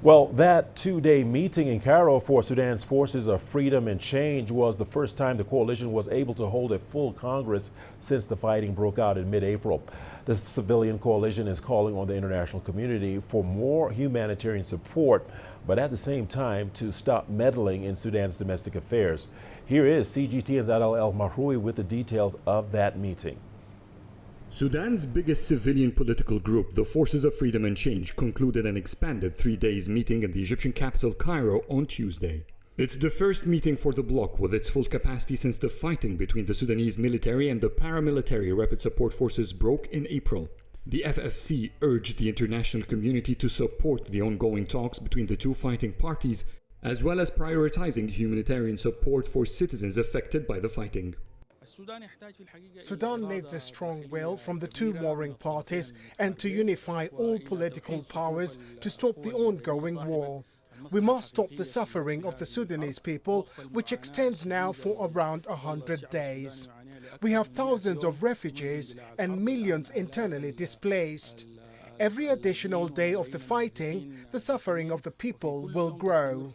Well, that two-day meeting in Cairo for Sudan's Forces of Freedom and Change was the first time the coalition was able to hold a full Congress since the fighting broke out in mid-April. The civilian coalition is calling on the international community for more humanitarian support, but at the same time to stop meddling in Sudan's domestic affairs. Here is CGTN's Adel El Mahroui with the details of that meeting. Sudan's biggest civilian political group, the Forces of Freedom and Change, concluded an expanded 3 days meeting in the Egyptian capital Cairo on Tuesday. It's the first meeting for the bloc with its full capacity since the fighting between the Sudanese military and the paramilitary rapid support forces broke in April. The FFC urged the international community to support the ongoing talks between the two fighting parties, as well as prioritizing humanitarian support for citizens affected by the fighting. Sudan needs a strong will from the two warring parties and to unify all political powers to stop the ongoing war. We must stop the suffering of the Sudanese people, which extends now for around 100 days. We have thousands of refugees and millions internally displaced. Every additional day of the fighting, the suffering of the people will grow.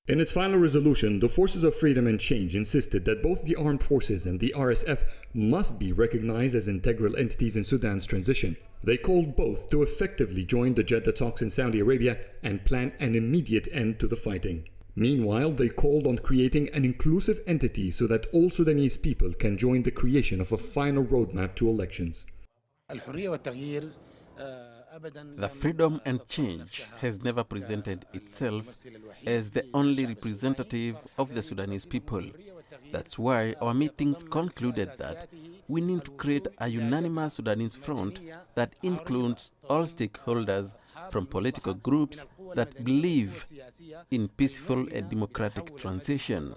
In its final resolution, the Forces of Freedom and Change insisted that both the armed forces and the RSF must be recognized as integral entities in Sudan's transition. They called both to effectively join the Jeddah talks in Saudi Arabia and plan an immediate end to the fighting. Meanwhile, they called on creating an inclusive entity so that all Sudanese people can join the creation of a final roadmap to elections. The freedom and change has never presented itself as the only representative of the Sudanese people. That's why our meetings concluded that we need to create a unanimous Sudanese front that includes all stakeholders from political groups that believe in peaceful and democratic transition.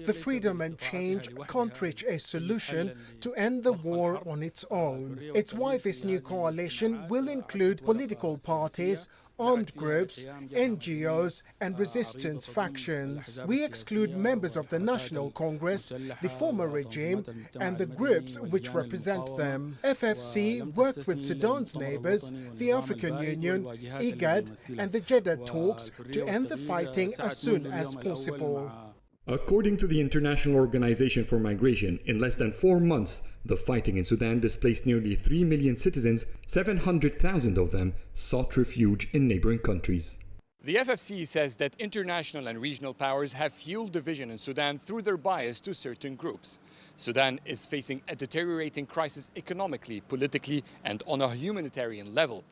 The Freedom and Change can't reach a solution to end the war on its own. It's why this new coalition will include political parties, armed groups, NGOs and resistance factions. We exclude members of the National Congress, the former regime and the groups which represent them. FFC worked with Sudan's neighbors, the African Union, IGAD and the Jeddah talks to end the fighting as soon as possible. According to the International Organization for Migration, in less than 4 months, the fighting in Sudan displaced nearly 3 million citizens. 700,000 of them sought refuge in neighboring countries. The FFC says that international and regional powers have fueled division in Sudan through their bias to certain groups. Sudan is facing a deteriorating crisis economically, politically, and on a humanitarian level.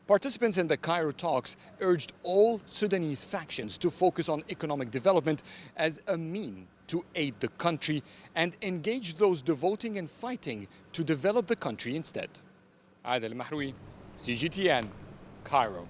Participants in the Cairo talks urged all Sudanese factions to focus on economic development as a means to aid the country and engage those devoting and fighting to develop the country instead. Adel El Mahroui, CGTN, Cairo.